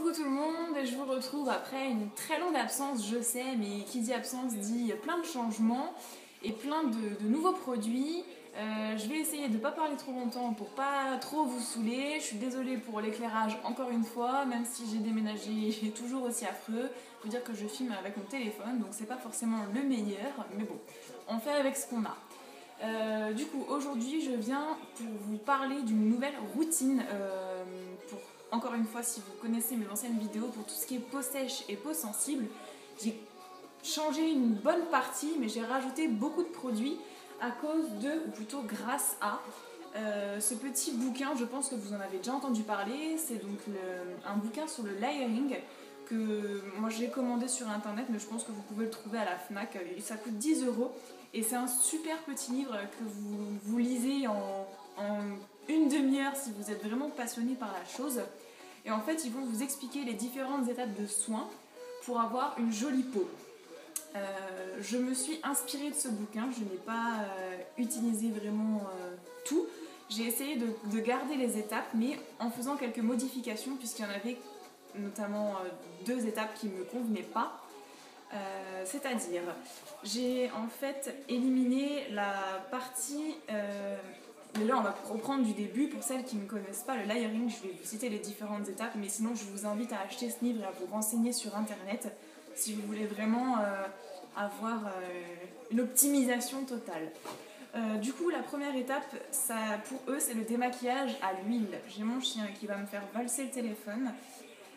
Coucou tout le monde, je vous retrouve après une très longue absence, je sais, mais qui dit absence dit plein de changements et plein de nouveaux produits. Je vais essayer de ne pas parler trop longtemps pour pas trop vous saouler. Je suis désolée pour l'éclairage encore une fois, même si j'ai déménagé, il est toujours aussi affreux. Faut dire que je filme avec mon téléphone, donc c'est pas forcément le meilleur, mais bon, on fait avec ce qu'on a. Du coup, aujourd'hui, je viens pour vous parler d'une nouvelle routine pour, encore une fois, si vous connaissez mes anciennes vidéos, pour tout ce qui est peau sèche et peau sensible. J'ai changé une bonne partie, mais j'ai rajouté beaucoup de produits à cause de, ou plutôt grâce à, ce petit bouquin. Je pense que vous en avez déjà entendu parler. C'est donc un bouquin sur le layering que moi j'ai commandé sur internet, mais je pense que vous pouvez le trouver à la Fnac. Ça coûte 10 € et c'est un super petit livre que vous lisez en une demi-heure si vous êtes vraiment passionné par la chose. Et en fait, ils vont vous expliquer les différentes étapes de soins pour avoir une jolie peau. Je me suis inspirée de ce bouquin, je n'ai pas utilisé vraiment tout. J'ai essayé de garder les étapes, mais en faisant quelques modifications, puisqu'il y en avait notamment 2 étapes qui ne me convenaient pas. C'est-à-dire, j'ai en fait éliminé la partie... mais là, on va reprendre du début. Pour celles qui ne connaissent pas le layering, je vais vous citer les différentes étapes, mais sinon, je vous invite à acheter ce livre et à vous renseigner sur Internet si vous voulez vraiment avoir une optimisation totale. Du coup, la première étape, ça, pour eux, c'est le démaquillage à l'huile. J'ai mon chien qui va me faire valser le téléphone.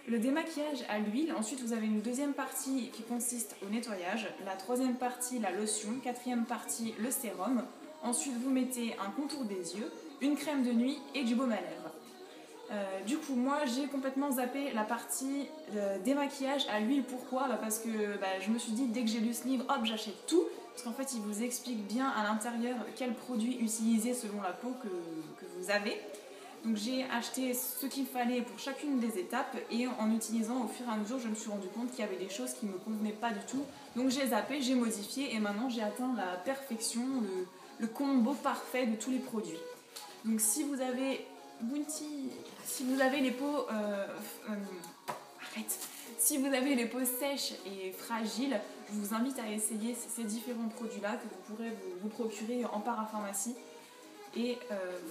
Le démaquillage à l'huile. Ensuite, vous avez une deuxième partie qui consiste au nettoyage. La troisième partie, la lotion. Quatrième partie, le sérum. Ensuite, vous mettez un contour des yeux, une crème de nuit et du baume à lèvres. Du coup, moi, j'ai complètement zappé la partie démaquillage à l'huile. Pourquoi ? Parce que je me suis dit, dès que j'ai lu ce livre, hop, j'achète tout. Parce qu'en fait, il vous explique bien à l'intérieur quel produit utiliser selon la peau que vous avez. Donc j'ai acheté ce qu'il fallait pour chacune des étapes et en utilisant au fur et à mesure, je me suis rendu compte qu'il y avait des choses qui ne me convenaient pas du tout. Donc j'ai zappé, j'ai modifié et maintenant j'ai atteint la perfection, le combo parfait de tous les produits. Donc si vous avez les peaux si vous avez les peaux sèches et fragiles, je vous invite à essayer ces différents produits-là que vous pourrez vous procurer en parapharmacie et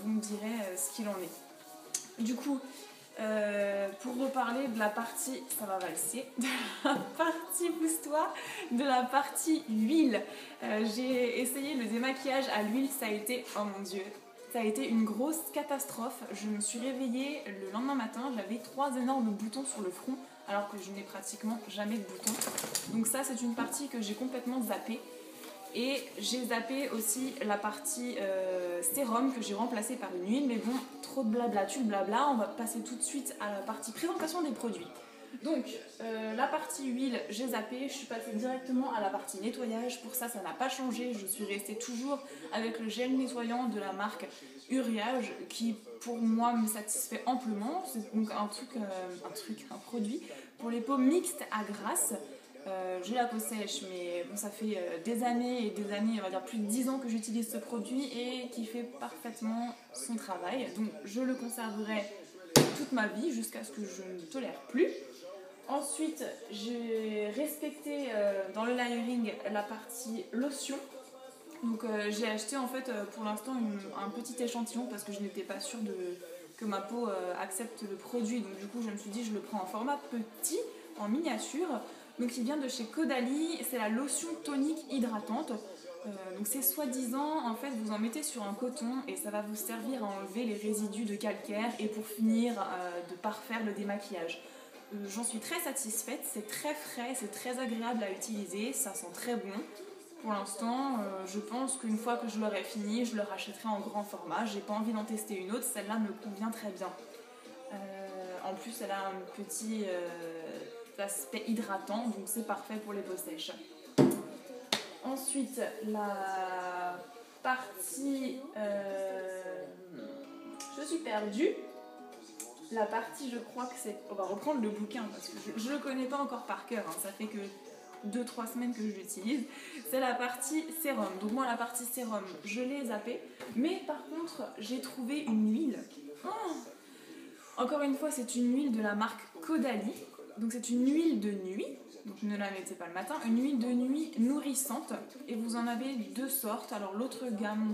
vous me direz ce qu'il en est. Du coup, pour reparler de la partie, ça va valser, de la partie pousse-toi, de la partie huile. J'ai essayé le démaquillage à l'huile, ça a été, oh mon dieu, ça a été une grosse catastrophe. Je me suis réveillée le lendemain matin, j'avais 3 énormes boutons sur le front, alors que je n'ai pratiquement jamais de boutons. Donc ça, c'est une partie que j'ai complètement zappée. Et j'ai zappé aussi la partie sérum que j'ai remplacée par une huile. Mais bon, trop de blabla, tu le blabla. On va passer tout de suite à la partie présentation des produits. Donc, la partie huile, j'ai zappé. Je suis passée directement à la partie nettoyage. Pour ça, ça n'a pas changé. Je suis restée toujours avec le gel nettoyant de la marque Uriage qui, pour moi, me satisfait amplement. C'est donc un produit pour les peaux mixtes à grasse. J'ai la peau sèche, mais bon, ça fait des années et des années, on va dire plus de 10 ans que j'utilise ce produit et qui fait parfaitement son travail. Donc je le conserverai toute ma vie jusqu'à ce que je ne tolère plus. Ensuite, j'ai respecté dans le layering la partie lotion. Donc j'ai acheté en fait pour l'instant un petit échantillon parce que je n'étais pas sûre que ma peau accepte le produit. Donc du coup je me suis dit je le prends en format petit, en miniature. Donc il vient de chez Caudalie, c'est la lotion tonique hydratante. Donc c'est soi-disant, en fait vous en mettez sur un coton et ça va vous servir à enlever les résidus de calcaire et pour finir de parfaire le démaquillage. J'en suis très satisfaite, c'est très frais, c'est très agréable à utiliser, ça sent très bon. Pour l'instant, je pense qu'une fois que je l'aurai fini, je le rachèterai en grand format. J'ai pas envie d'en tester une autre, celle-là me convient très bien. En plus elle a un petit... aspect hydratant, donc c'est parfait pour les peaux sèches. Ensuite, la partie... je suis perdue. La partie, je crois que c'est... On va reprendre le bouquin, parce que je ne le connais pas encore par cœur, hein. Ça fait que 2-3 semaines que je l'utilise. C'est la partie sérum. Donc moi, la partie sérum, je l'ai zappée. Mais par contre, j'ai trouvé une huile. Oh, Encore une fois, c'est une huile de la marque Caudalie. Donc c'est une huile de nuit, donc ne la mettez pas le matin, une huile de nuit nourrissante. Et vous en avez deux sortes. Alors l'autre gamme,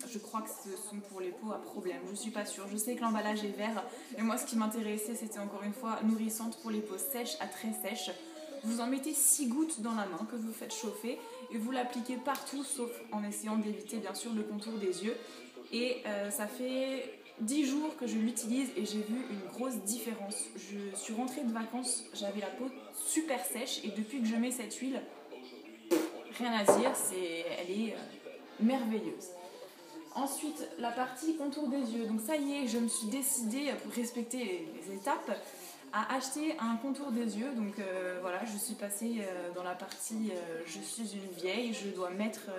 je crois que ce sont pour les peaux à problème, je suis pas sûre. Je sais que l'emballage est vert, mais moi ce qui m'intéressait c'était encore une fois nourrissante pour les peaux sèches à très sèches. Vous en mettez 6 gouttes dans la main que vous faites chauffer et vous l'appliquez partout sauf en essayant d'éviter bien sûr le contour des yeux. Et ça fait 10 jours que je l'utilise et j'ai vu une grosse différence. Je suis rentrée de vacances, j'avais la peau super sèche et depuis que je mets cette huile, rien à dire, elle est merveilleuse. Ensuite, la partie contour des yeux. Donc ça y est, je me suis décidée pour respecter les étapes à acheter un contour des yeux. Donc voilà, je suis passée dans la partie je suis une vieille, je dois mettre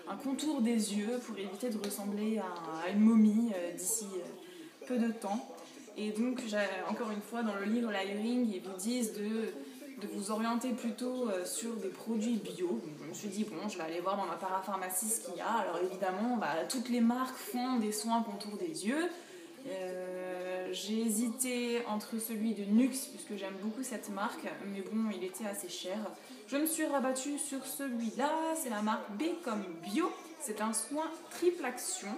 un contour des yeux pour éviter de ressembler à une momie d'ici peu de temps. Et donc, encore une fois, dans le livre Layering, ils vous disent de vous orienter plutôt sur des produits bio. Donc, je me suis dit, bon, je vais aller voir dans ma parapharmacie ce qu'il y a. Alors évidemment, toutes les marques font des soins contour des yeux. J'ai hésité entre celui de Nuxe, puisque j'aime beaucoup cette marque, mais bon, il était assez cher. Je me suis rabattue sur celui-là, c'est la marque B comme Bio. C'est un soin triple action.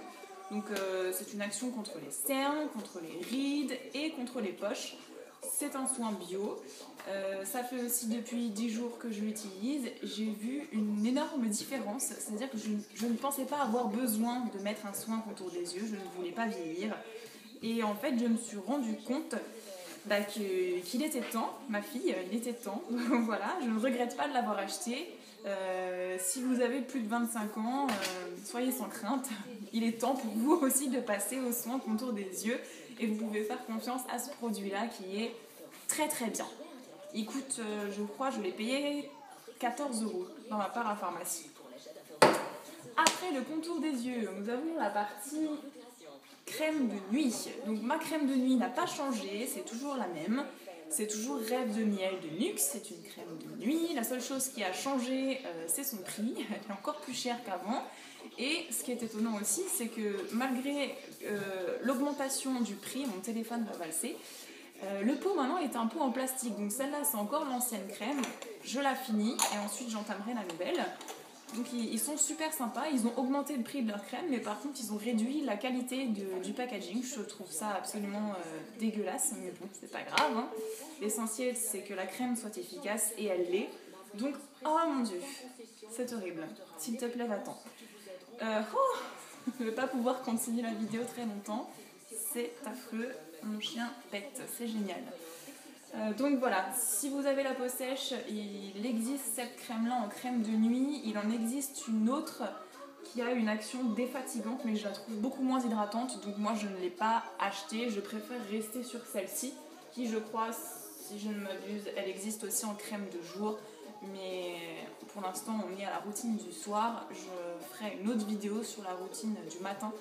Donc c'est une action contre les cernes, contre les rides et contre les poches. C'est un soin bio. Ça fait aussi depuis 10 jours que je l'utilise. J'ai vu une énorme différence. C'est-à-dire que je ne pensais pas avoir besoin de mettre un soin contour des yeux. Je ne voulais pas vieillir. Et en fait, je me suis rendu compte qu'il était temps, ma fille, il était temps. Donc voilà, je ne regrette pas de l'avoir acheté. Si vous avez plus de 25 ans, soyez sans crainte. Il est temps pour vous aussi de passer aux soins contour des yeux. Et vous pouvez faire confiance à ce produit-là qui est très très bien. Il coûte, je crois, je l'ai payé 14 € dans ma parapharmacie. Après le contour des yeux, nous avons la partie crème de nuit. Donc ma crème de nuit n'a pas changé, c'est toujours la même. C'est toujours Rêve de miel de Nuxe, c'est une crème de nuit. La seule chose qui a changé, c'est son prix. Elle est encore plus chère qu'avant. Et ce qui est étonnant aussi, c'est que malgré l'augmentation du prix, mon téléphone va valser, le pot maintenant est un pot en plastique. Donc celle-là, c'est encore l'ancienne crème. Je la finis et ensuite j'entamerai la nouvelle. Donc ils sont super sympas, ils ont augmenté le prix de leur crème, mais par contre ils ont réduit la qualité du packaging. Je trouve ça absolument dégueulasse, mais bon, c'est pas grave. Hein. L'essentiel c'est que la crème soit efficace et elle l'est. Donc, oh mon dieu, c'est horrible. S'il te plaît, va-t'en. Je ne vais pas pouvoir continuer la vidéo très longtemps. C'est affreux, mon chien pète, c'est génial. Donc voilà, si vous avez la peau sèche, il existe cette crème-là en crème de nuit. Il en existe une autre qui a une action défatigante, mais je la trouve beaucoup moins hydratante. Donc moi, je ne l'ai pas achetée. Je préfère rester sur celle-ci, qui je crois, si je ne m'abuse, elle existe aussi en crème de jour. Mais pour l'instant, on est à la routine du soir. Je ferai une autre vidéo sur la routine du matin.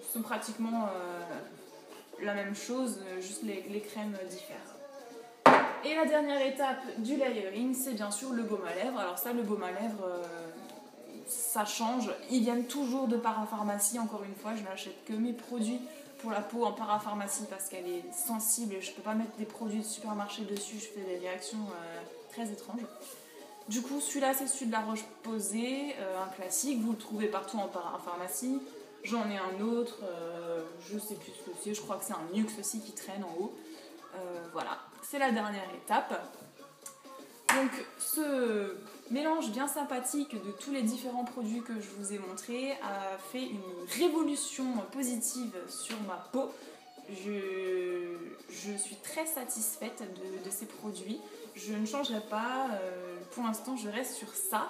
Ce sont pratiquement la même chose, juste les crèmes diffèrent. Et la dernière étape du layering, c'est bien sûr le baume à lèvres. Alors ça, le baume à lèvres, ça change. Ils viennent toujours de parapharmacie, encore une fois. Je n'achète que mes produits pour la peau en parapharmacie parce qu'elle est sensible et je ne peux pas mettre des produits de supermarché dessus. Je fais des réactions très étranges. Du coup, celui-là, c'est celui de la Roche-Posay, un classique. Vous le trouvez partout en parapharmacie. J'en ai un autre, je ne sais plus ce que c'est. Je crois que c'est un Nuxe aussi qui traîne en haut. Voilà, c'est la dernière étape. Donc ce mélange bien sympathique de tous les différents produits que je vous ai montrés a fait une révolution positive sur ma peau. Je suis très satisfaite de ces produits. Je ne changerai pas, pour l'instant je reste sur ça.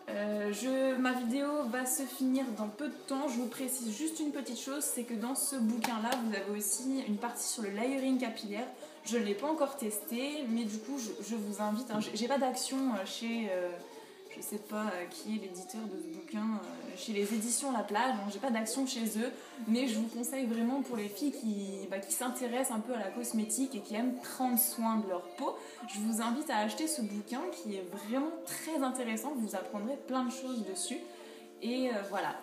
Ma vidéo va se finir dans peu de temps. Je vous précise juste une petite chose, c'est que dans ce bouquin-là, vous avez aussi une partie sur le layering capillaire. Je ne l'ai pas encore testé, mais du coup, je vous invite. Hein, j'ai pas d'action chez, je sais pas qui est l'éditeur de ce bouquin, chez les éditions La Plage. Hein, j'ai pas d'action chez eux, mais je vous conseille vraiment pour les filles qui s'intéressent un peu à la cosmétique et qui aiment prendre soin de leur peau. Je vous invite à acheter ce bouquin qui est vraiment très intéressant. Vous apprendrez plein de choses dessus. Et voilà.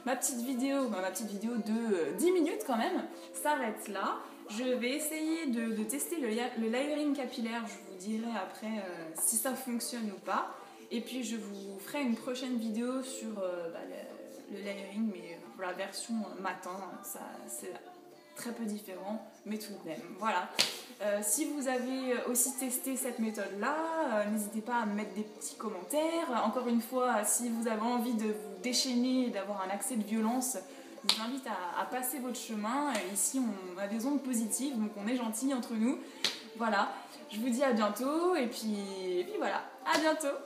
ma petite vidéo de 10 minutes quand même s'arrête là. Je vais essayer de tester le layering capillaire, je vous dirai après si ça fonctionne ou pas. Et puis je vous ferai une prochaine vidéo sur le layering, mais pour la version matin, ça c'est très peu différent, mais tout de même. Voilà. Si vous avez aussi testé cette méthode-là, n'hésitez pas à me mettre des petits commentaires. Encore une fois, si vous avez envie de vous déchaîner et d'avoir un accès de violence, je vous invite à passer votre chemin. Ici, on a des ondes positives, donc on est gentils entre nous. Voilà. Je vous dis à bientôt, et puis voilà. À bientôt!